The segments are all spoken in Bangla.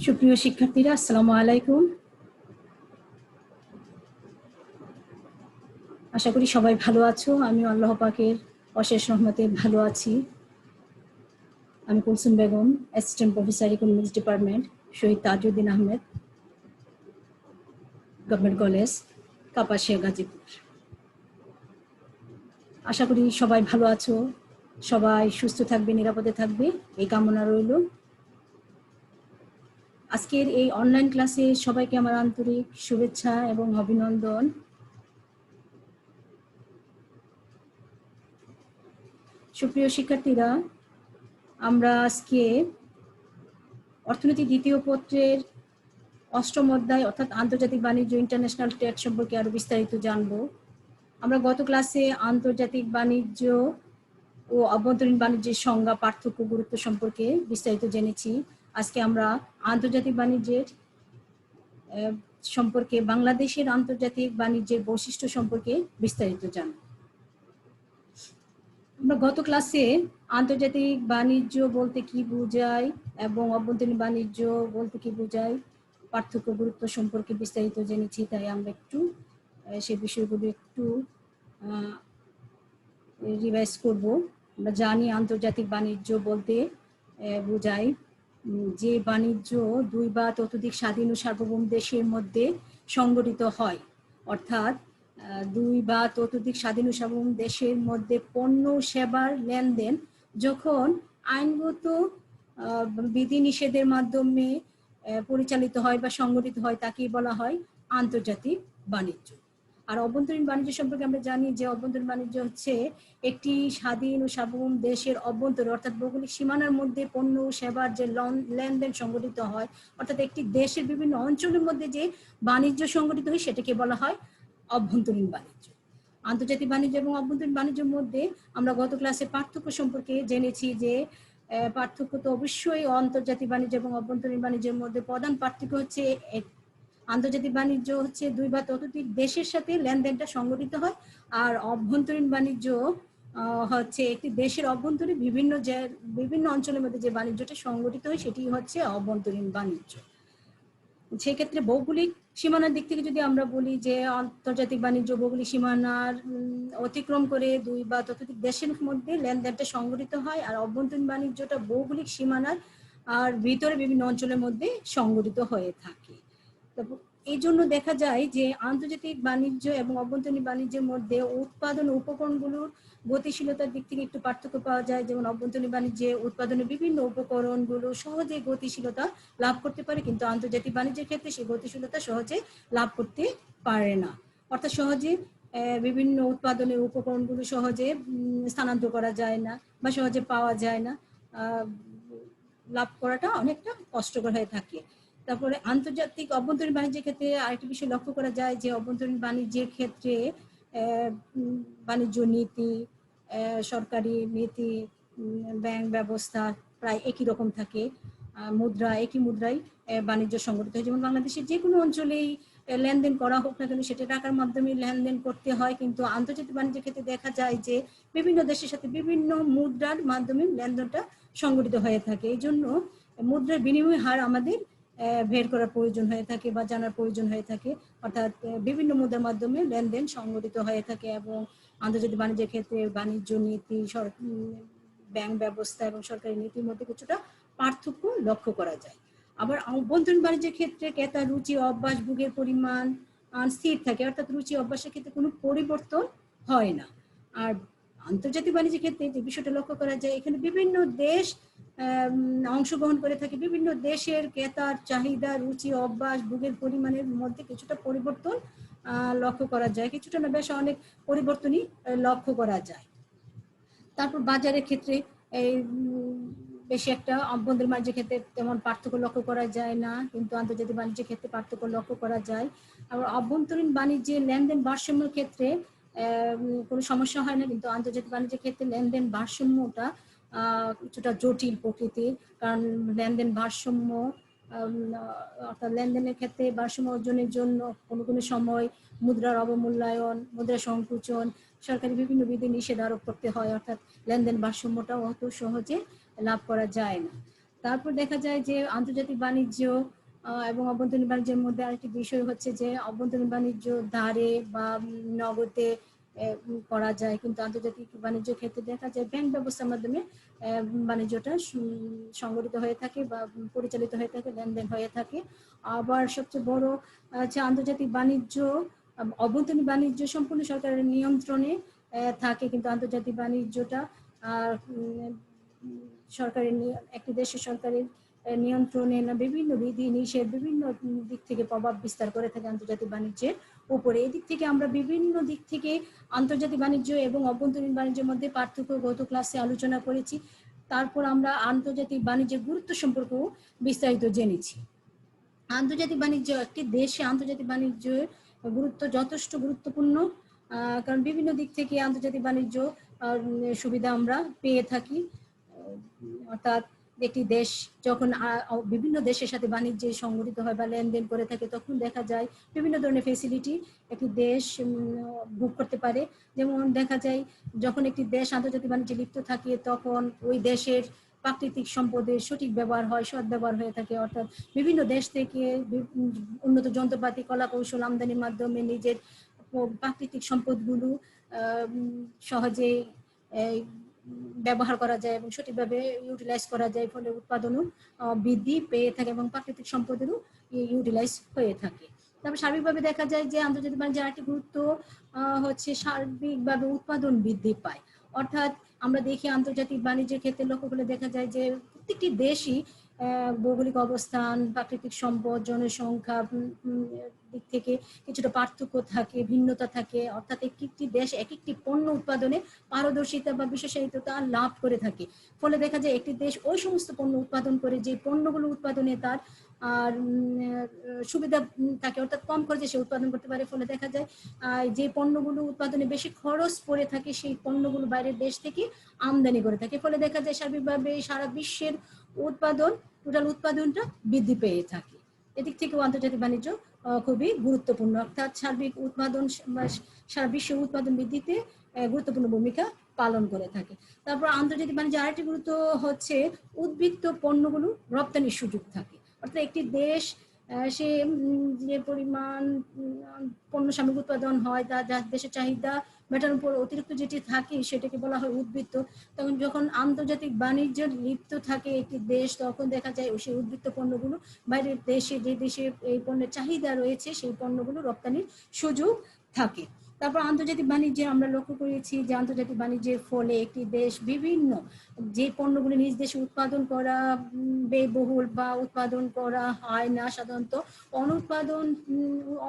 সুপ্রিয় শিক্ষার্থীরা, আসসালামু আলাইকুম। আশা করি সবাই ভালো আছো। আমি আল্লাহ পাকের অশেষ রহমতে ভালো আছি। আমি Kulsum Begum, assistant professor economics department, Shahid Tajuddin Ahmed government college, Kapasia, Gazipur. আশা করি সবাই ভালো আছো, সবাই সুস্থ থাকবে, নিরাপদে থাকবে, এই কামনা রইল। আজকের এই অনলাইন ক্লাসে সবাইকে আমার আন্তরিক শুভেচ্ছা এবং অভিনন্দন। সুপ্রিয় শিক্ষার্থীরা, আমরা আজকে অর্থনীতি দ্বিতীয় পত্রের অষ্টম অধ্যায় অর্থাৎ আন্তর্জাতিক বাণিজ্য ইন্টারন্যাশনাল ট্রেড সম্পর্কে আরো বিস্তারিত জানবো। আমরা গত ক্লাসে আন্তর্জাতিক বাণিজ্য ও অভ্যন্তরীণ বাণিজ্যের সংজ্ঞা, পার্থক্য, গুরুত্ব সম্পর্কে বিস্তারিত জেনেছি। আজকে আমরা আন্তর্জাতিক বাণিজ্যের সম্পর্কে, বাংলাদেশের আন্তর্জাতিক বাণিজ্যের বৈশিষ্ট্য সম্পর্কে বিস্তারিত জানব। আমরা গত ক্লাসে আন্তর্জাতিক বাণিজ্য বলতে কি বোঝায় এবং অভ্যন্তরীণ বাণিজ্য বলতে কি বোঝায়, পার্থক্য, গুরুত্ব সম্পর্কে বিস্তারিত জেনেছি। তাই আমরা একটু সেই বিষয়গুলো একটু রিভাইজ করব। আমরা জানি আন্তর্জাতিক বাণিজ্য বলতে বোঝায় যে বাণিজ্য দুই বা ততোধিক স্বাধীন ও সার্বভৌম দেশের মধ্যে সংগঠিত হয়, অর্থাৎ দুই বা ততোধিক স্বাধীন ও সার্বভৌম দেশের মধ্যে পণ্য সেবার লেনদেন যখন আইনগত বিধিনিষেধের মাধ্যমে পরিচালিত হয় বা সংগঠিত হয়, তাকেই বলা হয় আন্তর্জাতিক বাণিজ্য। আর অভ্যন্তরীণ বাণিজ্য সম্পর্কে আমরা জানি যে অভ্যন্তরীণ বাণিজ্য হচ্ছে একটি স্বাধীন ও সার্বভৌম দেশের অভ্যন্তরে অর্থাৎ ভৌগোলিক সীমানার মধ্যে পণ্য ও সেবার যে লেনদেন সংগঠিত হয়, অর্থাৎ একটি দেশের বিভিন্ন অঞ্চলের মধ্যে যে বাণিজ্য সংগঠিত হয় সেটাকে বলা হয় অভ্যন্তরীণ বাণিজ্য। আন্তর্জাতিক বাণিজ্য এবং অভ্যন্তরীণ বাণিজ্যের মধ্যে আমরা গত ক্লাসে পার্থক্য সম্পর্কে জেনেছি যে পার্থক্য তো অবশ্যই আন্তর্জাতিক বাণিজ্য এবং অভ্যন্তরীণ বাণিজ্যের মধ্যে প্রধান পার্থক্য হচ্ছে আন্তর্জাতিক বাণিজ্য হচ্ছে দুই বা ততোধিক দেশের সাথে লেনদেনটা সংগঠিত হয়, আর অভ্যন্তরীণ বাণিজ্য হচ্ছে একটি দেশের অভ্যন্তরে বিভিন্ন অঞ্চলের মধ্যে যে বাণিজ্যটা সংগঠিত হয় সেটি হচ্ছে অভ্যন্তরীণ বাণিজ্য। সেক্ষেত্রে ভৌগোলিক সীমানার দিক থেকে যদি আমরা বলি যে আন্তর্জাতিক বাণিজ্য ভৌগোলিক সীমানার অতিক্রম করে দুই বা ততোধিক দেশের মধ্যে লেনদেনটা সংগঠিত হয়, আর অভ্যন্তরীণ বাণিজ্যটা ভৌগোলিক সীমানার আর ভিতরে বিভিন্ন অঞ্চলের মধ্যে সংগঠিত হয়ে থাকে। এই জন্য দেখা যায় যে আন্তর্জাতিক বাণিজ্য এবং অভ্যন্তরীণ বাণিজ্যের মধ্যে উৎপাদন উপকরণগুলোর গতিশীলতার দিক থেকে একটু পার্থক্য পাওয়া যায়। যেমন অভ্যন্তরীণ বাণিজ্যে উৎপাদনের বিভিন্ন উপকরণগুলো সহজে গতিশীলতা লাভ করতে পারে, কিন্তু আন্তর্জাতিক বাণিজ্যের ক্ষেত্রে সেই গতিশীলতা সহজে লাভ করতে পারে না। অর্থাৎ সহজে বিভিন্ন উৎপাদনের উপকরণগুলো সহজে স্থানান্তর করা যায় না বা সহজে পাওয়া যায় না, লাভ করাটা অনেকটা কষ্টকর হয়ে থাকে। তারপরে আন্তর্জাতিক অভ্যন্তরীণ বাণিজ্যের ক্ষেত্রে আরেকটি বিষয় লক্ষ্য করা যায় যে অভ্যন্তরীণ বাণিজ্যের ক্ষেত্রে বাণিজ্য নীতি, সরকারি নীতি, ব্যাংক ব্যবস্থা প্রায় একই রকম থাকে। একই মুদ্রায় বাণিজ্য সংগঠিত হয়। যেমন বাংলাদেশের যে কোনো অঞ্চলেই লেনদেন করা হোক না কেন সেটা টাকার মাধ্যমে লেনদেন করতে হয়, কিন্তু আন্তর্জাতিক বাণিজ্যের ক্ষেত্রে দেখা যায় যে বিভিন্ন দেশের সাথে বিভিন্ন মুদ্রার মাধ্যমে লেনদেনটা সংগঠিত হয়ে থাকে। এই জন্য মুদ্রার বিনিময় হার আমাদের বের করার প্রয়োজন হয়ে থাকে বা জানার প্রয়োজন হয়ে থাকে, অর্থাৎ বিভিন্ন মুদ্রার মাধ্যমে লেনদেন সংগঠিত হয়ে থাকে। এবং আন্তর্জাতিক বাণিজ্যের ক্ষেত্রে বাণিজ্য নীতি, ব্যাংক ব্যবস্থা এবং সরকারি নীতির মধ্যে কিছুটা পার্থক্য লক্ষ্য করা যায়। আবার অভ্যন্তরীণ বাণিজ্যের ক্ষেত্রে ক্রেতার রুচি, অভ্যাস, ভোগের পরিমাণ স্থির থাকে, অর্থাৎ রুচি অভ্যাসের ক্ষেত্রে কোনো পরিবর্তন হয় না। আর আন্তর্জাতিক বাণিজ্যের ক্ষেত্রে যে বিষয়টা লক্ষ্য করা যায়, এখানে বিভিন্ন দেশ অংশগ্রহণ করে থাকে, বিভিন্ন দেশের ক্রেতার চাহিদা, রুচি, অভ্যাস, ভোগের পরিমাণের মধ্যে কিছুটা পরিবর্তন লক্ষ্য করা যায়, কিছুটা না বেশ অনেক পরিবর্তনই লক্ষ্য করা যায়। তারপর বাজারের ক্ষেত্রে এই বেশি একটা অভ্যন্তরীণ বাণিজ্যের ক্ষেত্রে তেমন পার্থক্য লক্ষ্য করা যায় না, কিন্তু আন্তর্জাতিক বাণিজ্যের ক্ষেত্রে পার্থক্য লক্ষ্য করা যায়। আর অভ্যন্তরীণ বাণিজ্যে লেনদেন ভারসাম্যের ক্ষেত্রে কোনো সমস্যা হয় না, কিন্তু আন্তর্জাতিক বাণিজ্যের ক্ষেত্রে লেনদেন ভারসাম্যটা কিছুটা জটিল প্রকৃতির, কারণ লেনদেন ভারসাম্য অর্থাৎ লেনদেনের ক্ষেত্রে ভারসাম্য অর্জনের জন্য কোনো কোনো সময় মুদ্রার অবমূল্যায়ন, মুদ্রা সংকুচন, সরকারি বিভিন্ন বিধি নিষেধ আরোপ করতে হয়, অর্থাৎ লেনদেন ভারসাম্যটাও অত সহজে লাভ করা যায় না। তারপর দেখা যায় যে আন্তর্জাতিক বাণিজ্য এবং অভ্যন্তরীণ বাণিজ্যের মধ্যে আরেকটি বিষয় হচ্ছে যে অভ্যন্তরীণ বাণিজ্য ধারে বা নগদে করা যায়, কিন্তু আন্তর্জাতিক বাণিজ্য ক্ষেত্রে দেখা যায় ব্যাংক ব্যবস্থার মাধ্যমে বাণিজ্যটা সংগঠিত হয়ে থাকে বা পরিচালিত হয়ে থাকে, লেনদেন হয়ে থাকে। আবার সবচেয়ে বড় হচ্ছে আন্তর্জাতিক বাণিজ্য, অভ্যন্তরীণ বাণিজ্য সম্পূর্ণ সরকারের নিয়ন্ত্রণে থাকে, কিন্তু আন্তর্জাতিক বাণিজ্যটা সরকারের একটি দেশের সরকারের নিয়ন্ত্রণে না বিভিন্ন বিধি নিষেধ বিভিন্ন দিক থেকে প্রভাব বিস্তার করে থাকে আন্তর্জাতিক বাণিজ্যের উপরে। এদিক থেকে আমরা বিভিন্ন দিক থেকে আন্তর্জাতিক বাণিজ্য এবং অভ্যন্তরীণ বাণিজ্যের মধ্যে পার্থক্য গত ক্লাসে আলোচনা করেছি। তারপর আমরা আন্তর্জাতিক বাণিজ্যের গুরুত্ব সম্পর্কেও বিস্তারিত জেনেছি। আন্তর্জাতিক বাণিজ্য, একটি দেশে আন্তর্জাতিক বাণিজ্যের গুরুত্ব যথেষ্ট গুরুত্বপূর্ণ, কারণ বিভিন্ন দিক থেকে আন্তর্জাতিক বাণিজ্য সুবিধা আমরা পেয়ে থাকি। অর্থাৎ একটি দেশ যখন বিভিন্ন দেশের সাথে বাণিজ্যে সংগঠিত হয় বা লেনদেন করে থাকে, তখন দেখা যায় বিভিন্ন ধরনের ফেসিলিটি একটি দেশ ভোগ করতে পারে। যেমন দেখা যায় যখন একটি দেশ আন্তর্জাতিক বাণিজ্যে লিপ্ত থাকে, তখন ওই দেশের প্রাকৃতিক সম্পদের সঠিক ব্যবহার হয়, সৎ ব্যবহার হয়ে থাকে। অর্থাৎ বিভিন্ন দেশ থেকে উন্নত যন্ত্রপাতি, কলা কৌশল আমদানির মাধ্যমে নিজের প্রাকৃতিক সম্পদগুলো সহজে ব্যবহার করা যায় এবং সঠিকভাবে ইউটিলাইজ করা যায়, ফলে উৎপাদনও বৃদ্ধি পেয়ে থাকে এবং প্রাকৃতিক সম্পদেরও ইউটিলাইজ হয়ে থাকে। তারপর সার্বিকভাবে দেখা যায় যে আন্তর্জাতিক বাণিজ্যের আরেকটি গুরুত্ব হচ্ছে সার্বিকভাবে উৎপাদন বৃদ্ধি পায়। অর্থাৎ আমরা দেখি আন্তর্জাতিক বাণিজ্যের ক্ষেত্রে লক্ষ্য করলে দেখা যায় যে প্রত্যেকটি দেশই ভৌগোলিক অবস্থান, প্রাকৃতিক সম্পদ, জনসংখ্যা দিক থেকে কিছুটা পার্থক্য থাকে, ভিন্নতা থাকে। অর্থাৎ একটি দেশ এক একটি পণ্য উৎপাদনে পারদর্শিতা বা বিশেষায়িততা লাভ করে থাকে। ফলে দেখা যায় একটি দেশ ওই সমস্ত পণ্য উৎপাদন করে যে পণ্যগুলো উৎপাদনে তার আর সুবিধা থাকে, অর্থাৎ কম খরচে সে উৎপাদন করতে পারে। ফলে দেখা যায় যে পণ্যগুলো উৎপাদনে বেশি খরচ পড়ে থাকে, সেই পণ্যগুলো বাইরের দেশ থেকে আমদানি করে থাকে। ফলে দেখা যায় সার্বিকভাবে সারা বিশ্বের উৎপাদন, টোটাল উৎপাদনটা বৃদ্ধি পেয়ে থাকে। এদিক থেকেও আন্তর্জাতিক বাণিজ্য খুবই গুরুত্বপূর্ণ। অর্থাৎ সার্বিক উৎপাদন সারা বিশ্বের উৎপাদন বৃদ্ধিতে গুরুত্বপূর্ণ ভূমিকা পালন করে থাকে। তারপর আন্তর্জাতিক বাণিজ্যের আরেকটি গুরুত্ব হচ্ছে উদ্বৃত্ত পণ্যগুলো রপ্তানির সুযোগ থাকে। অর্থাৎ একটি দেশ সে যে পরিমাণ পণ্য সামগ্রী উৎপাদন হয়, তার দেশের চাহিদা মেটানোর উপর অতিরিক্ত যেটি থাকে সেটাকে বলা হয় উদ্বৃত্ত। তখন যখন আন্তর্জাতিক বাণিজ্যে লিপ্ত থাকে একটি দেশ, তখন দেখা যায় সেই উদ্বৃত্ত পণ্যগুলো বাইরের দেশে, যে দেশে এই পণ্যের চাহিদা রয়েছে, সেই পণ্যগুলো রপ্তানির সুযোগ থাকে। তারপর আন্তর্জাতিক বাণিজ্যে আমরা লক্ষ্য করেছি যে আন্তর্জাতিক বাণিজ্যের ফলে একটি দেশ বিভিন্ন যে পণ্যগুলো নিজ দেশে উৎপাদন করা ব্যয়বহুল বা উৎপাদন করা হয় না, সাধারণত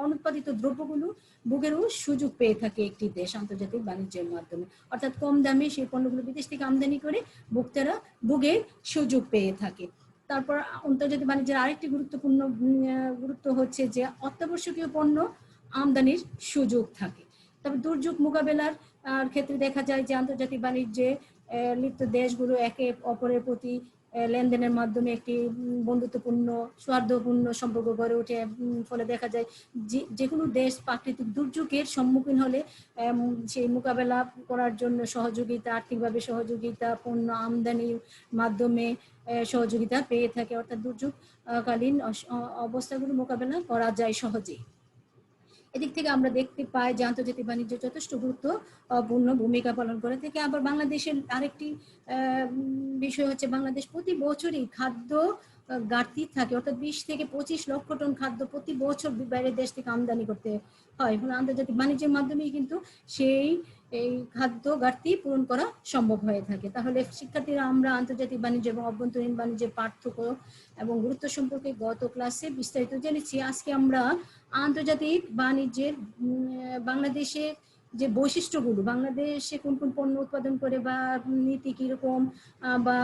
অনুৎপাদিত দ্রব্যগুলো ভোগেরও সুযোগ পেয়ে থাকে একটি দেশ আন্তর্জাতিক বাণিজ্যের মাধ্যমে। অর্থাৎ কম দামে সেই পণ্যগুলো বিদেশ থেকে আমদানি করে ভোক্তারা ভোগের সুযোগ পেয়ে থাকে। তারপর আন্তর্জাতিক বাণিজ্যের আরেকটি গুরুত্বপূর্ণ গুরুত্ব হচ্ছে যে অত্যাবশ্যকীয় পণ্য আমদানির সুযোগ থাকে। তবে দুর্যোগ মোকাবেলার ক্ষেত্রে দেখা যায় যে আন্তর্জাতিক বাণিজ্যে লিপ্ত দেশগুলো একে অপরের প্রতি লেনদেনের মাধ্যমে একটি বন্ধুত্বপূর্ণ সৌহার্দ্যপূর্ণ সম্পর্ক গড়ে ওঠে। ফলে দেখা যায় যে কোনো দেশ প্রাকৃতিক দুর্যোগের সম্মুখীন হলে সেই মোকাবেলা করার জন্য সহযোগিতা, আর্থিকভাবে সহযোগিতা, পণ্য আমদানির মাধ্যমে সহযোগিতা পেয়ে থাকে। অর্থাৎ দুর্যোগকালীন অবস্থাগুলো মোকাবেলা করা যায় সহজেই। এদিক থেকে আমরা দেখতে পাই যে আন্তর্জাতিক বাণিজ্য যথেষ্ট গুরুত্বপূর্ণ ভূমিকা পালন করে থাকে। আবার বাংলাদেশের আরেকটি বিষয় হচ্ছে বাংলাদেশ প্রতি বছরই খাদ্য ঘাটতি থাকে। অর্থাৎ 20 থেকে 25 লক্ষ টন খাদ্য প্রতি বছর বাইরের দেশ থেকে আমদানি করতে হয়। ফলে আন্তর্জাতিক বাণিজ্যের মাধ্যমেই কিন্তু সেই খাদ্য ঘাটতি পূরণ করা সম্ভব হয়ে থাকে। তাহলে শিক্ষার্থীরা আমরা আন্তর্জাতিক বাণিজ্য এবং অভ্যন্তরীণ বাণিজ্যের পার্থক্য এবং গুরুত্ব সম্পর্কে গত ক্লাসে বিস্তারিত জেনেছি। আজকে আমরা আন্তর্জাতিক বাণিজ্যের বাংলাদেশে যে বৈশিষ্ট্যগুলো, বাংলাদেশে কোন কোন পণ্য উৎপাদন করে বা নীতি কিরকম বা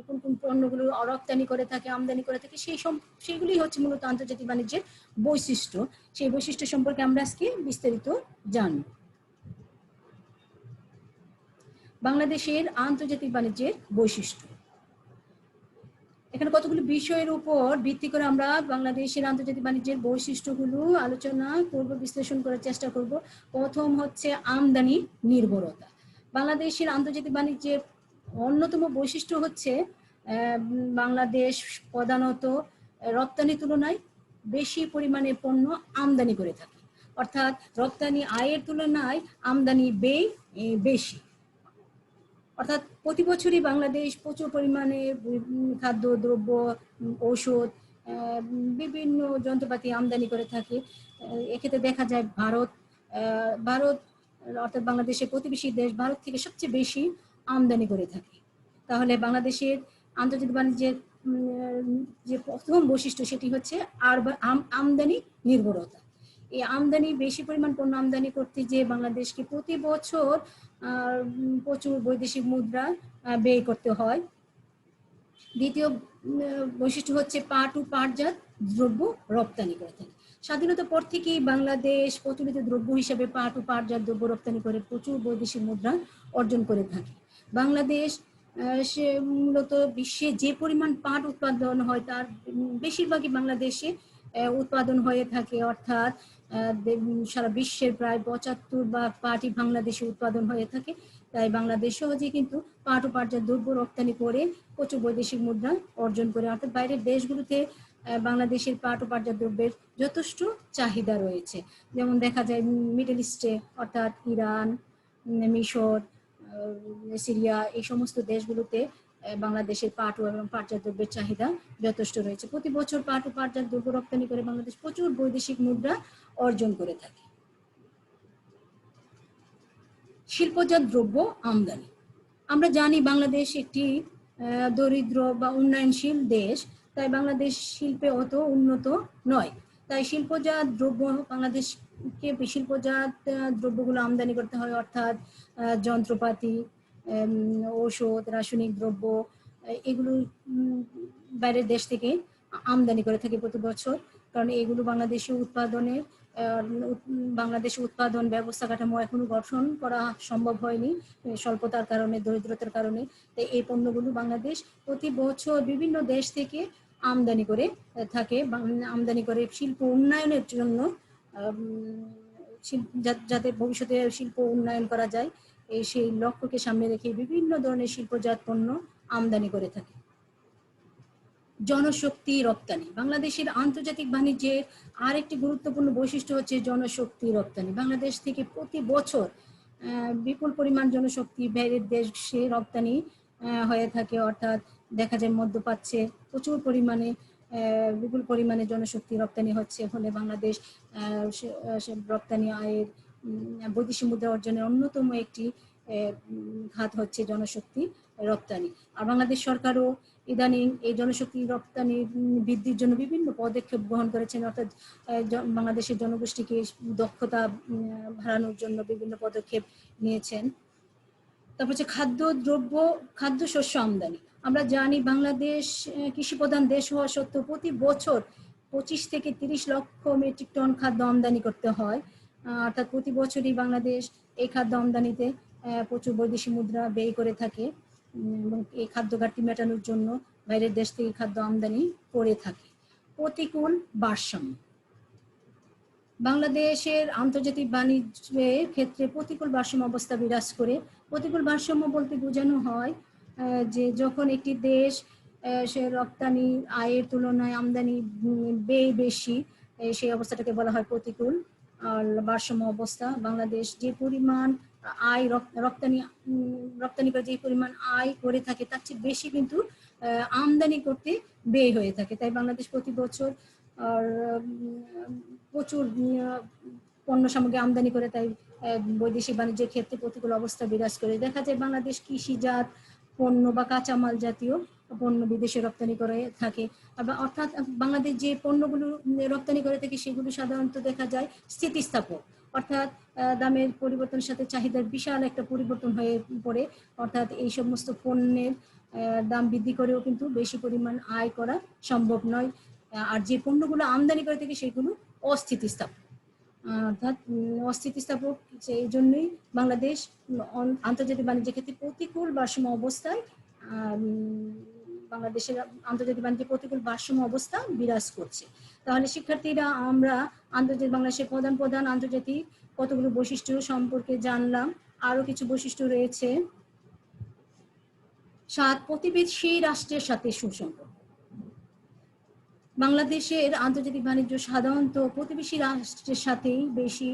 কোন কোন পণ্যগুলো রপ্তানি করে থাকে, আমদানি করে থাকে, সেইগুলি হচ্ছে মূলত আন্তর্জাতিক বাণিজ্যের বৈশিষ্ট্য। সেই বৈশিষ্ট্য সম্পর্কে আমরা আজকে বিস্তারিত জানব। বাংলাদেশের আন্তর্জাতিক বাণিজ্যের বৈশিষ্ট্য। এখানে কতগুলো বিষয়ের উপর ভিত্তি করে আমরা বাংলাদেশের আন্তর্জাতিক বাণিজ্যের বৈশিষ্ট্যগুলো আলোচনা করব, বিশ্লেষণ করার চেষ্টা করব। প্রথম হচ্ছে আমদানি নির্ভরতা। বাংলাদেশের আন্তর্জাতিক বাণিজ্যের অন্যতম বৈশিষ্ট্য হচ্ছে বাংলাদেশ প্রধানত রপ্তানি তুলনায় বেশি পরিমাণে পণ্য আমদানি করে থাকে, অর্থাৎ রপ্তানি আয়ের তুলনায় আমদানি ব্যয় বেশি। অর্থাৎ প্রতি বছরই বাংলাদেশ প্রচুর পরিমাণে খাদ্য দ্রব্য, ঔষধ, বিভিন্ন যন্ত্রপাতি আমদানি করে থাকে। এক্ষেত্রে দেখা যায় ভারত অর্থাৎ বাংলাদেশের প্রতিবেশী দেশ ভারত থেকে সবচেয়ে বেশি আমদানি করে থাকে। তাহলে বাংলাদেশের আন্তর্জাতিক বাণিজ্যের যে প্রথম বৈশিষ্ট্য সেটি হচ্ছে আমদানি নির্ভরতা। এই আমদানি বেশি পরিমাণ পণ্য আমদানি করতে যে বাংলাদেশকে প্রতি বছর প্রচুর বৈদেশিক মুদ্রা ব্যয় করতে হয়। দ্বিতীয় বৈশিষ্ট্য হচ্ছে পাট ও পাটজাত দ্রব্য রপ্তানি করে থাকে। স্বাধীনতার পর থেকেই বাংলাদেশ প্রচলিত দ্রব্য হিসেবে পাট ও পাটজাত দ্রব্য রপ্তানি করে প্রচুর বৈদেশিক মুদ্রা অর্জন করে থাকে। বাংলাদেশ সে মূলত বিশ্বে যে পরিমাণ পাট উৎপাদন হয় তার বেশিরভাগই বাংলাদেশে উৎপাদন হয়ে থাকে, অর্থাৎ সারা বিশ্বের প্রায় 75 পাটই বাংলাদেশে উৎপাদন হয়ে থাকে। তাই বাংলাদেশ সহজেই কিন্তু পাট ও পাটজাত দ্রব্য রপ্তানি করে প্রচুর বৈদেশিক মুদ্রা অর্জন করে, অর্থাৎ বাইরের দেশগুলোতে বাংলাদেশের পাট ও পাটজাত দ্রব্যের যথেষ্ট চাহিদা রয়েছে। যেমন দেখা যায় মিডল ইস্টে অর্থাৎ ইরান, মিশর, সিরিয়া, এই সমস্ত দেশগুলোতে বাংলাদেশের পাট এবং পাটজাত দ্রব্যের চাহিদা যথেষ্ট রয়েছে। প্রতি বছর পাট ও পাটজাত দ্রব্য রপ্তানি করে বাংলাদেশ প্রচুর বৈদেশিক মুদ্রা অর্জন করে থাকে। শিল্পজাত দ্রব্য আমদানি। আমরা জানি বাংলাদেশ একটি দরিদ্র বা উন্নয়নশীল দেশ, তাই বাংলাদেশ শিল্পে অত উন্নত নয়। তাই শিল্পজাত দ্রব্য বাংলাদেশকে শিল্পজাত দ্রব্যগুলো আমদানি করতে হয়, অর্থাৎ যন্ত্রপাতি, ঔষধ, রাসায়নিক দ্রব্য, এগুলো বাইরের দেশ থেকে আমদানি করে থাকে প্রতি বছর। কারণ এগুলো বাংলাদেশে উৎপাদন ব্যবস্থা কাঠামো এখনো গঠন করা সম্ভব হয়নি স্বল্পতার কারণে, দরিদ্রতার কারণে। তাই এই পণ্যগুলো বাংলাদেশ প্রতি বছর বিভিন্ন দেশ থেকে আমদানি করে থাকে, আমদানি করে শিল্প উন্নয়নের জন্য, যাতে ভবিষ্যতে শিল্প উন্নয়ন করা যায় সেই লক্ষ্যকে সামনে রেখে বিভিন্ন ধরনের শিল্পজাত পণ্য আমদানি করে থাকে। জনশক্তি রপ্তানি। বাংলাদেশের আন্তর্জাতিক বাণিজ্যের আরেকটি গুরুত্বপূর্ণ বৈশিষ্ট্য হচ্ছে জনশক্তি রপ্তানি। বাংলাদেশ থেকে প্রতি বছর বিপুল পরিমাণ জনশক্তি বাইরের দেশে রপ্তানি হয়ে থাকে, অর্থাৎ দেখা যায় মধ্যপ্রাচ্যে প্রচুর পরিমাণে বিপুল পরিমাণে জনশক্তি রপ্তানি হচ্ছে। ফলে বাংলাদেশ রপ্তানি আয়ের বৈদেশিক মুদ্রা অর্জনের অন্যতম একটি খাত হচ্ছে জনশক্তি রপ্তানি। আর বাংলাদেশ সরকারও ইদানিং এই জনশক্তি রপ্তানি বৃদ্ধির জন্য বিভিন্ন পদক্ষেপ গ্রহণ করেছেন, অর্থাৎ বাংলাদেশের জনগোষ্ঠীকে দক্ষতা বাড়ানোর জন্য বিভিন্ন পদক্ষেপ নিয়েছেন। তারপর হচ্ছে খাদ্যশস্য আমদানি। আমরা জানি বাংলাদেশ কৃষি প্রধান দেশ হওয়া সত্ত্বেও প্রতি বছর 25 থেকে 30 লক্ষ মেট্রিক টন খাদ্য আমদানি করতে হয়, অর্থাৎ প্রতি বছরই বাংলাদেশ এই খাদ্য আমদানিতে প্রচুর বৈদেশিক মুদ্রা ব্যয় করে থাকে এবং এই খাদ্য ঘাটতি মেটানোর জন্য বাইরের দেশ থেকে খাদ্য আমদানি করে থাকে। প্রতিকূল ভারসাম্য। বাংলাদেশের আন্তর্জাতিক বাণিজ্যের ক্ষেত্রে প্রতিকূল ভারসাম্য অবস্থা বিরাজ করে। প্রতিকূল ভারসাম্য বলতে বোঝানো হয় যে যখন একটি দেশ সে রপ্তানি আয়ের তুলনায় আমদানি ব্যয় বেশি, সেই অবস্থাটাকে বলা হয় প্রতিকূল ভারসাম্য অবস্থা। বাংলাদেশ যে পরিমাণ আয় রপ্তানি করে যে পরিমাণ আয় করে থাকে তার চেয়ে বেশি কিন্তু আমদানি করতে ব্যয় হয়ে থাকে। তাই বাংলাদেশ প্রতি বছর প্রচুর পণ্য সামগ্রী আমদানি করে, তাই বৈদেশিক বাণিজ্যের ক্ষেত্রে প্রতিকূল অবস্থা বিরাজ করে। দেখা যায় বাংলাদেশ কৃষিজাত পণ্য বা কাঁচামাল জাতীয় পণ্য বিদেশে রপ্তানি করে থাকে, অর্থাৎ বাংলাদেশ যে পণ্যগুলো রপ্তানি করে থাকে সেগুলো সাধারণত দেখা যায় স্থিতিস্থাপক, অর্থাৎ দামের পরিবর্তনের সাথে চাহিদার বিশাল একটা পরিবর্তন হয়ে পড়ে, অর্থাৎ এই সমস্ত পণ্যের দাম বৃদ্ধি করেও কিন্তু বেশি পরিমাণ আয় করা সম্ভব নয়। আর যে পণ্যগুলো আমদানি করে থাকে সেগুলো অস্থিতিস্থাপক, অর্থাৎ অস্থিতিস্থাপক। সেই জন্যই বাংলাদেশ আন্তর্জাতিক বাণিজ্যের ক্ষেত্রে প্রতিকূল ভারসাম্য অবস্থায় বাংলাদেশের আন্তর্জাতিক বাণিজ্যের প্রতিকূল ভারসাম্য অবস্থা বিরাজ করছে। তাহলে শিক্ষার্থীরা আমরা বাংলাদেশের প্রধান আন্তর্জাতিক কতগুলো বৈশিষ্ট্য সম্পর্কে জানলাম। আরো কিছু বৈশিষ্ট্য রয়েছে। 7 প্রতিবেশী রাষ্ট্রের সাথে সুসম্পর্ক। বাংলাদেশের আন্তর্জাতিক বাণিজ্য সাধারণত প্রতিবেশী রাষ্ট্রের সাথেই বেশি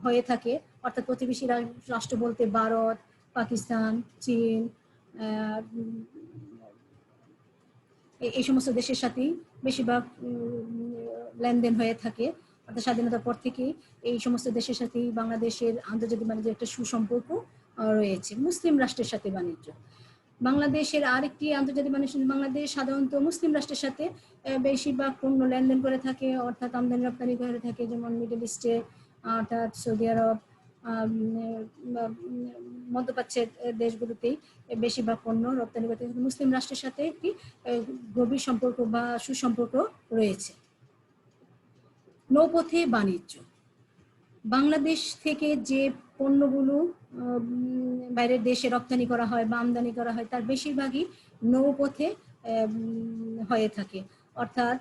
হয়ে থাকে, অর্থাৎ প্রতিবেশী রাষ্ট্র বলতে ভারত, পাকিস্তান, চীন, এই সমস্ত দেশের সাথেই বেশিরভাগ লেনদেন হয়ে থাকে। অর্থাৎ স্বাধীনতার পর থেকে এই সমস্ত দেশের সাথেই বাংলাদেশের আন্তর্জাতিক বাণিজ্যের একটা সুসম্পর্ক রয়েছে। মুসলিম রাষ্ট্রের সাথে বাণিজ্য, বাংলাদেশের আরেকটি আন্তর্জাতিক বাণিজ্য, বাংলাদেশ সাধারণত মুসলিম রাষ্ট্রের সাথে বেশিরভাগ পণ্য লেনদেন করে থাকে, অর্থাৎ আমদানি রপ্তানি করে থাকে, যেমন মিডল ইস্টে অর্থাৎ সৌদি আরব, মধ্যপ্রাচ্যের দেশগুলোতেই বেশিরভাগ পণ্য রপ্তানি করতে থাকে। মুসলিম রাষ্ট্রের সাথে একটি গভীর সম্পর্ক বা সুসম্পর্ক রয়েছে। নৌপথে বাণিজ্য, বাংলাদেশ থেকে যে পণ্যগুলো বাইরের দেশে রপ্তানি করা হয় বা আমদানি করা হয় তার বেশিরভাগই নৌপথে হয়ে থাকে, অর্থাৎ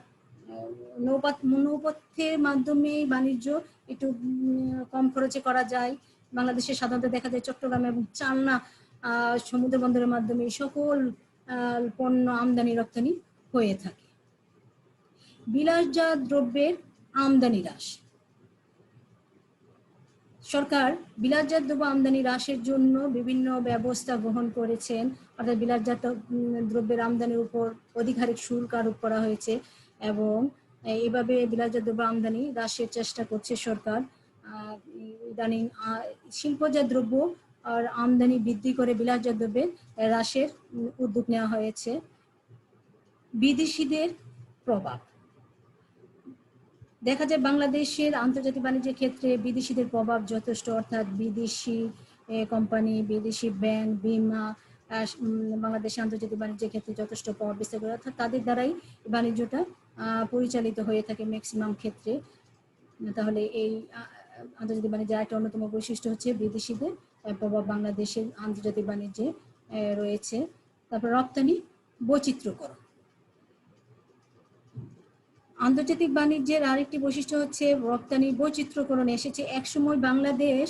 নৌপথের মাধ্যমে বাণিজ্য একটু কম খরচে করা যায়। বাংলাদেশে সাধারণত দেখা যায় চট্টগ্রাম এবং চালনা সমুদ্র বন্দরের মাধ্যমে সকল পণ্য আমদানি রপ্তানি হয়ে থাকে। বিলাসজাত দ্রব্যের আমদানি হ্রাস, সরকার বিলাসজাত দ্রব্য আমদানি হ্রাসের জন্য বিভিন্ন ব্যবস্থা গ্রহণ করেছেন, অর্থাৎ বিলাসজাত দ্রব্যের আমদানির উপর অধিকারিক শুল্ক আরোপ করা হয়েছে এবং এইভাবে বিলাসজাত দ্রব্য আমদানি হ্রাসের চেষ্টা করছে সরকার। ইদানিং শিল্পজাত দ্রব্য আর আমদানি বৃদ্ধি করে বিলাসজাত দ্রব্যের হ্রাসের উদ্যোগ নেওয়া হয়েছে। বিদেশিদের প্রভাব, দেখা যায় বাংলাদেশের আন্তর্জাতিক বাণিজ্যের ক্ষেত্রে বিদেশিদের প্রভাব যথেষ্ট, অর্থাৎ বিদেশি কোম্পানি, বিদেশি ব্যাংক, বিমা বাংলাদেশের আন্তর্জাতিক বাণিজ্যের ক্ষেত্রে যথেষ্ট প্রভাব বিস্তার করে, অর্থাৎ তাদের দ্বারাই বাণিজ্যটা পরিচালিত হয়ে থাকে ম্যাক্সিমাম ক্ষেত্রে। তাহলে এই আন্তর্জাতিক বাণিজ্যের একটা অন্যতম বৈশিষ্ট্য হচ্ছে বিদেশিদের প্রভাব বাংলাদেশের আন্তর্জাতিক বাণিজ্যে রয়েছে। তারপর রপ্তানি বৈচিত্র্যকরণ, আন্তর্জাতিক বাণিজ্যের আরেকটি বৈশিষ্ট্য হচ্ছে রপ্তানি বৈচিত্র্যকরণ এসেছে। একসময় বাংলাদেশ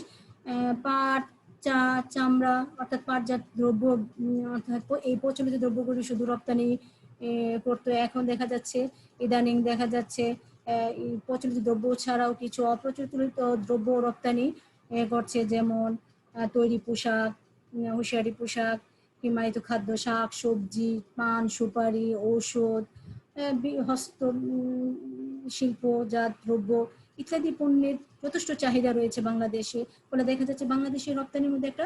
পাট, চা, চামড়া অর্থাৎ পাটজাত দ্রব্য অর্থাৎ এই প্রচলিত দ্রব্যগুলি শুধু রপ্তানি করতো। এখন দেখা যাচ্ছে, ইদানিং দেখা যাচ্ছে প্রচলিত দ্রব্য ছাড়াও কিছু অপ্রচলিত দ্রব্য রপ্তানি করছে, যেমন তৈরি পোশাক, হুঁশিয়ারি পোশাক, হিমায়িত খাদ্য, শাক সবজি, পান সুপারি, ঔষধ, হস্ত শিল্পজাত দ্রব্য ইত্যাদি পণ্যের যথেষ্ট চাহিদা রয়েছে বাংলাদেশে। ফলে দেখা যাচ্ছে বাংলাদেশের রপ্তানির মধ্যে একটা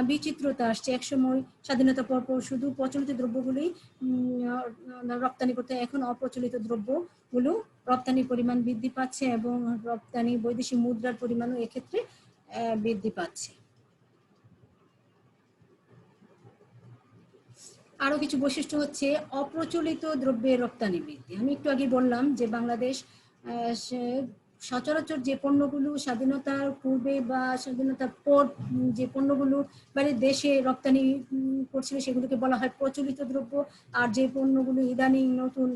বিচিত্রতা আসছে। একসময় স্বাধীনতা পরপর শুধু প্রচলিত দ্রব্যগুলোই রপ্তানি করতে, এখন অপ্রচলিত দ্রব্যগুলো রপ্তানির পরিমাণ বৃদ্ধি পাচ্ছে এবং রপ্তানি বৈদেশিক মুদ্রার পরিমাণও এক্ষেত্রে বৃদ্ধি পাচ্ছে। আরো কিছু বৈশিষ্ট্য হচ্ছে অপ্রচলিত দ্রব্যের রপ্তানি বৃদ্ধি। আমি একটু আগে বললাম যে বাংলাদেশ সচরাচর যে পণ্যগুলো স্বাধীনতার পূর্বে বা স্বাধীনতার পর যে পণ্যগুলো বাইরের দেশে রপ্তানি করছিল সেগুলোকে বলা হয় প্রচলিত দ্রব্য, আর যে পণ্যগুলো ইদানিং নতুন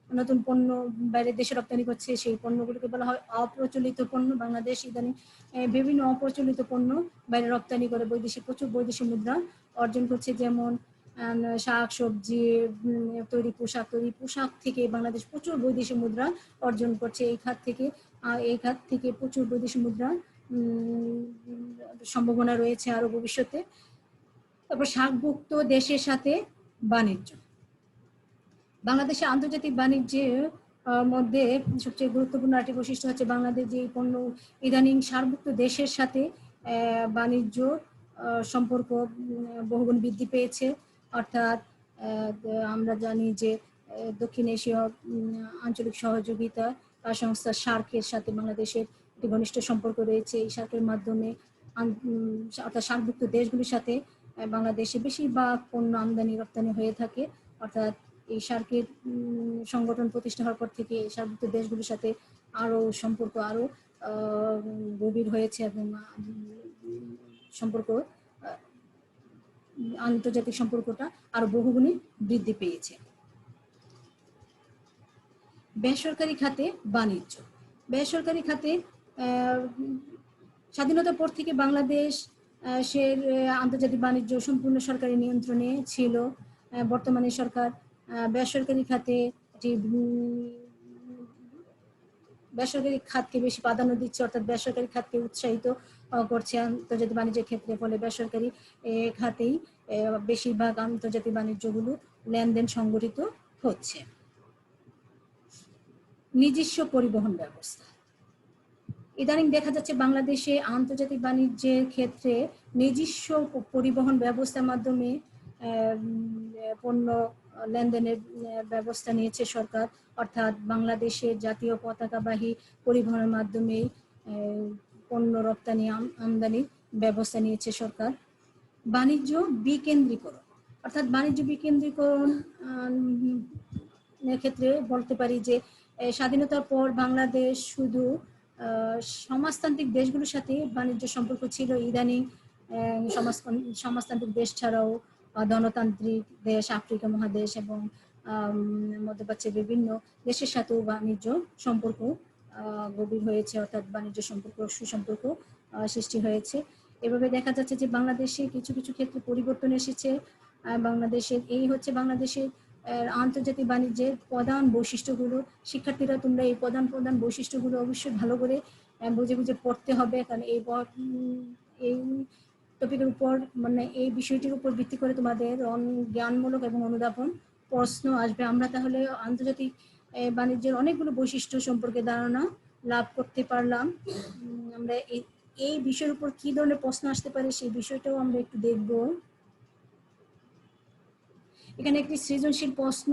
নতুন পণ্য বাইরের দেশে রপ্তানি করছে সেই পণ্যগুলোকে বলা হয় অপ্রচলিত পণ্য। বাংলাদেশ ইদানিং বিভিন্ন অপ্রচলিত পণ্য বাইরে রপ্তানি করে প্রচুর বৈদেশিক মুদ্রা অর্জন করছে, যেমন শাক সবজি, তৈরি পোশাক থেকে বাংলাদেশ প্রচুর বৈদেশিক মুদ্রা অর্জন করছে। এই খাত থেকে প্রচুর বৈদেশিক মুদ্রা সম্ভাবনা রয়েছে আরো ভবিষ্যতে। তারপর সার্কভুক্ত দেশের সাথে বাণিজ্য, বাংলাদেশের আন্তর্জাতিক বাণিজ্যের মধ্যে সবচেয়ে গুরুত্বপূর্ণ একটি বৈশিষ্ট্য হচ্ছে বাংলাদেশ যে পণ্য ইদানিং সার্কভুক্ত দেশের সাথে বাণিজ্য সম্পর্ক বহুগুণ বৃদ্ধি পেয়েছে। অর্থাৎ আমরা জানি যে দক্ষিণ এশীয় আঞ্চলিক সহযোগিতা সংস্থা সার্কের সাথে বাংলাদেশের একটি ঘনিষ্ঠ সম্পর্ক রয়েছে। এই সার্কের মাধ্যমে অর্থাৎ সার্কভুক্ত দেশগুলির সাথে বাংলাদেশে বেশিরভাগ পণ্য আমদানি রপ্তানি হয়ে থাকে। অর্থাৎ এই সার্কের সংগঠন প্রতিষ্ঠা হওয়ার পর থেকে এই সার্কভুক্ত দেশগুলির সাথে আরো সম্পর্ক আরো গভীর হয়েছে এবং সম্পর্ক আন্তর্জাতিক সম্পর্কটা আরো বহুগুণে বৃদ্ধি পেয়েছে। বেসরকারি খাতে বাণিজ্য, বেসরকারি খাতে স্বাধীনতার পর থেকে বাংলাদেশ সে আন্তর্জাতিক বাণিজ্য সম্পূর্ণ সরকারি নিয়ন্ত্রণে ছিল। বর্তমানে সরকার বেসরকারি খাতে বেসরকারি খাতকে বেশি প্রাধান্য দিচ্ছে, অর্থাৎ বেসরকারি খাতকে উৎসাহিত করছে আন্তর্জাতিক বাণিজ্যের ক্ষেত্রে। ফলে বেসরকারি খাতেই বেশিরভাগ আন্তর্জাতিক বাণিজ্যগুলো লেনদেন সংগঠিত হচ্ছে। নিজস্ব পরিবহন ব্যবস্থা, ইদানিং দেখা যাচ্ছে বাংলাদেশে আন্তর্জাতিক বাণিজ্যের ক্ষেত্রে নিজস্ব পরিবহন ব্যবস্থার মাধ্যমে পণ্য লেনদেনের ব্যবস্থা নিয়েছে সরকার, অর্থাৎ বাংলাদেশের জাতীয় পতাকাবাহী পরিবহনের মাধ্যমে পণ্য রপ্তানি আমদানির ব্যবস্থা নিয়েছে সরকার। বাণিজ্য বিকেন্দ্রীকরণ, অর্থাৎ বাণিজ্য বিকেন্দ্রীকরণ ক্ষেত্রে বলতে পারি যে স্বাধীনতার পর বাংলাদেশ শুধু সমাজতান্ত্রিক দেশগুলোর সাথে বাণিজ্য সম্পর্ক ছিল। ইদানিং সমাজতান্ত্রিক দেশ ছাড়াও গণতান্ত্রিক দেশ, আফ্রিকা মহাদেশ এবং মধ্যপ্রাচ্যের বিভিন্ন দেশের সাথেও বাণিজ্য সম্পর্ক গভীর হয়েছে, অর্থাৎ বাণিজ্য সম্পর্ক সুসম্পর্ক সৃষ্টি হয়েছে। এভাবে দেখা যাচ্ছে যে বাংলাদেশে কিছু কিছু ক্ষেত্রে পরিবর্তন এসেছে। বাংলাদেশের এই হচ্ছে বাংলাদেশের আন্তর্জাতিক বাণিজ্যের প্রধান বৈশিষ্ট্যগুলো। শিক্ষার্থীরা তোমরা এই প্রধান বৈশিষ্ট্যগুলো অবশ্যই ভালো করে বুঝে বুঝে পড়তে হবে, কারণ এই টপিকের উপর মানে এই বিষয়টির উপর ভিত্তি করে তোমাদের জ্ঞানমূলক এবং অনুধাবন প্রশ্ন আসবে। আমরা তাহলে আন্তর্জাতিক বাণিজ্যের অনেকগুলো বৈশিষ্ট্য সম্পর্কে ধারণা লাভ করতে পারলাম। আমরা এই বিষয়ের উপর কি ধরনের প্রশ্ন আসতে পারে সেই বিষয়টাও আমরা একটু দেখব। এখানে একটি সৃজনশীল প্রশ্ন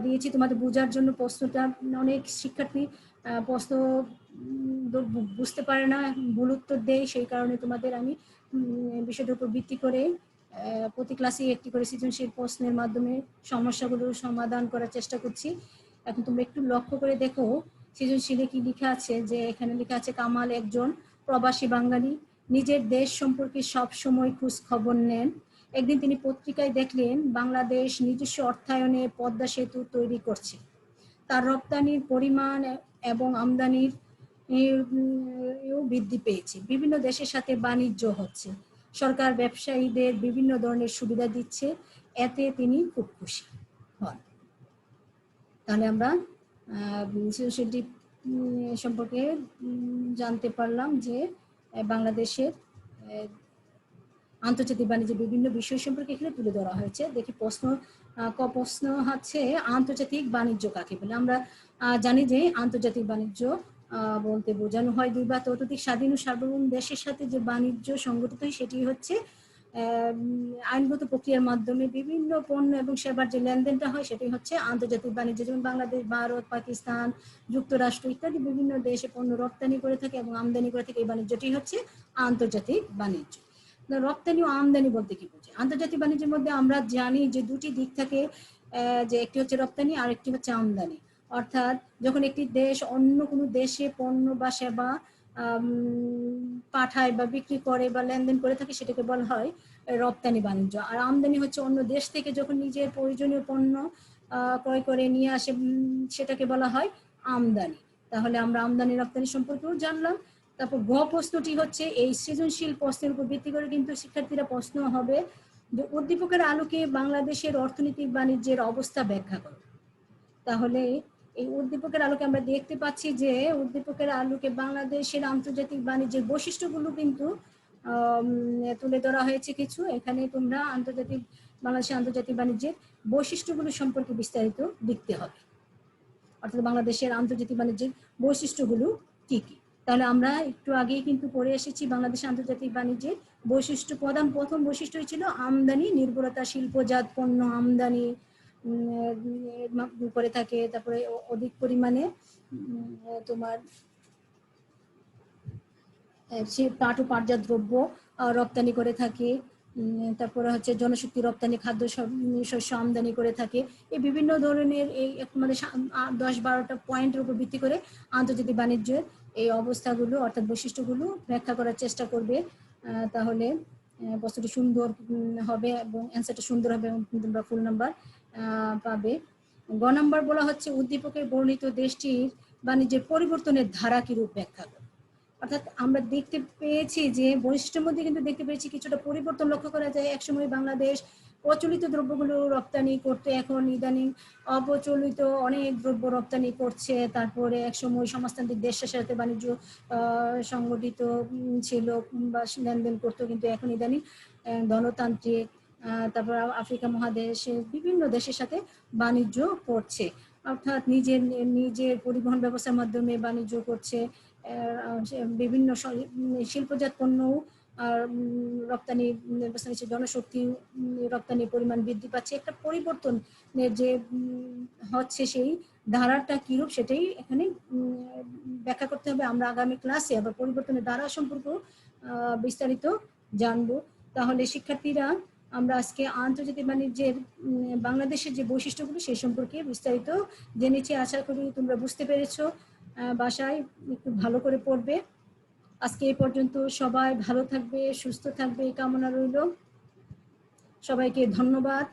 দিয়েছি তোমাদের বোঝার জন্য। প্রশ্নটা অনেক শিক্ষার্থী প্রশ্ন বুঝতে পারে না, ভুল উত্তর দেয়, সেই কারণে তোমাদের আমি বিষয়টার উপর ভিত্তি করে প্রতি ক্লাসে একটি করে সৃজনশীল প্রশ্নের মাধ্যমে সমস্যাগুলো সমাধান করার চেষ্টা করছি। এখন তোমরা একটু লক্ষ্য করে দেখো সৃজনশীলে কি লেখা আছে, যে এখানে লেখা আছে কামাল একজন প্রবাসী বাঙালি, নিজের দেশ সম্পর্কে সব সময় খোঁজ খবর নেন। একদিন তিনি পত্রিকায় দেখলেন বাংলাদেশ নিজস্ব অর্থায়নে পদ্মা সেতু তৈরি করছে। তার রপ্তানির পরিমাণ এবং আমদানির বৃদ্ধি পেয়েছে, বিভিন্ন দেশের সাথে বাণিজ্য হচ্ছে, সরকার ব্যবসায়ীদের বিভিন্ন ধরনের সুবিধা দিচ্ছে, এতে তিনি খুব খুশি হন। তাহলে আমরা সেটি সম্পর্কে জানতে পারলাম যে বাংলাদেশের আন্তর্জাতিক বাণিজ্যের বিভিন্ন বিষয় সম্পর্কে এখানে তুলে ধরা হয়েছে। দেখি প্রশ্ন হচ্ছে আন্তর্জাতিক বাণিজ্য কাকে বলে। আমরা জানি যে আন্তর্জাতিক বাণিজ্য বলতে বোঝানো হয় দুই বা ততোধিক স্বাধীন ও সার্বভৌম দেশের সাথে যে বাণিজ্য সংগঠিত হয় সেটি হচ্ছে আইনগত প্রক্রিয়ার মাধ্যমে বিভিন্ন পণ্য এবং সেবার যে লেনদেনটা হয় সেটাই হচ্ছে আন্তর্জাতিক বাণিজ্য। যেমন বাংলাদেশ, ভারত, পাকিস্তান, যুক্তরাষ্ট্র ইত্যাদি বিভিন্ন দেশে পণ্য রপ্তানি করে থাকে এবং আমদানি করে থাকে, এই বাণিজ্যটি হচ্ছে আন্তর্জাতিক বাণিজ্য। রপ্তানি ও আমদানি বলতে কি বোঝে? আন্তর্জাতিক বাণিজ্যের মধ্যে আমরা জানি যে দুটি দিক থাকে, যে একটি হচ্ছে রপ্তানি আর একটি হচ্ছে আমদানি। অর্থাৎ যখন একটি দেশ অন্য কোনো দেশে পণ্য বা সেবা পাঠায় বা বিক্রি করে বা লেনদেন করে থাকে সেটাকে বলা হয় রপ্তানি বাণিজ্য। আর আমদানি হচ্ছে অন্য দেশ থেকে যখন নিজের প্রয়োজনীয় পণ্য ক্রয় করে নিয়ে আসে সেটাকে বলা হয় আমদানি। তাহলে আমরা আমদানি রপ্তানি সম্পর্কেও জানলাম। তারপর গ প্রশ্নটি হচ্ছে এই সৃজনশীল প্রশ্নের উপর ভিত্তি করে কিন্তু শিক্ষার্থীরা প্রশ্ন হবে যে উদ্দীপকের আলোকে বাংলাদেশের অর্থনৈতিক বাণিজ্যের অবস্থা ব্যাখ্যা করো। তাহলে এই উদ্দীপকের আলোকে আমরা দেখতে পাচ্ছি যে উদ্দীপকের আলোকে বাংলাদেশের আন্তর্জাতিক বাণিজ্যের বৈশিষ্ট্যগুলো কিন্তু তুলে ধরা হয়েছে কিছু। এখানে তোমরা বাংলাদেশের আন্তর্জাতিক বাণিজ্যের বৈশিষ্ট্যগুলো সম্পর্কে বিস্তারিত লিখতে হবে, অর্থাৎ বাংলাদেশের আন্তর্জাতিক বাণিজ্যের বৈশিষ্ট্যগুলো কি কি। তাহলে আমরা একটু আগেই কিন্তু পড়ে এসেছি বাংলাদেশের আন্তর্জাতিক বাণিজ্যের বৈশিষ্ট্য। প্রথম বৈশিষ্ট্য ছিল আমদানি নির্ভরতা, শিল্পজাত পণ্য আমদানি করে থাকে। তারপরে অধিক পরিমাণে তোমার পাট ও পাটজাত দ্রব্য রপ্তানি করে থাকে। তারপরে হচ্ছে জনশক্তি রপ্তানি, খাদ্য শস্য আমদানি করে থাকে। এই বিভিন্ন ধরনের এই মানে 10-12টা পয়েন্টের উপর ভিত্তি করে আন্তর্জাতিক বাণিজ্যের এই অবস্থাগুলো অর্থাৎ বৈশিষ্ট্যগুলো ব্যাখ্যা করার চেষ্টা করবে। তাহলে প্রশ্নটি সুন্দর হবে এবং অ্যান্সারটা সুন্দর হবে এবং তোমরা ফুল নাম্বার পাবে। গ নাম্বার বলা হচ্ছে উদ্দীপকের বর্ণিত দেশটির বাণিজ্যের পরিবর্তনের ধারা কি রূপ ব্যাখ্যা করো। অর্থাৎ আমরা দেখতে পেয়েছি যে বৈশিষ্ট্যের মধ্যে কিন্তু দেখতে পেয়েছি কিছুটা পরিবর্তন লক্ষ্য করা যায়। একসময় বাংলাদেশ প্রচলিত দ্রব্যগুলো রপ্তানি করতে, এখন ইদানিং অপ্রচলিত অনেক দ্রব্য রপ্তানি করছে। তারপরে একসময় সমাজতান্ত্রিক দেশের সাথে বাণিজ্য সংগঠিত ছিল বা লেনদেন করতো, কিন্তু এখন ইদানিং গণতান্ত্রিক তারপর আফ্রিকা মহাদেশের বিভিন্ন দেশের সাথে বাণিজ্য করছে, অর্থাৎ নিজের পরিবহন ব্যবস্থার মাধ্যমে বাণিজ্য করছে। বিভিন্ন শিল্পজাত পণ্য রপ্তানি ব্যবস্থা নিচ্ছে, জনশক্তি রপ্তানি পরিমাণ বৃদ্ধি পাচ্ছে। একটা পরিবর্তনের যে হচ্ছে সেই ধারাটা কিরূপ সেটাই এখানে ব্যাখ্যা করতে হবে। আমরা আগামী ক্লাসে আবার পরিবর্তনের ধারা সম্পর্কে বিস্তারিত জানবো। তাহলে শিক্ষার্থীরা, আমরা আজকে আন্তর্জাতিক বাণিজ্যের বাংলাদেশের যে বৈশিষ্ট্যগুলো সেই সম্পর্কে বিস্তারিত জেনেছি। আশা করি তোমরা বুঝতে পেরেছো। বাসায় একটু ভালো করে পড়বে। আজকে এই পর্যন্ত। সবাই ভালো থাকবে, সুস্থ থাকবে এই কামনা রইল। সবাইকে ধন্যবাদ।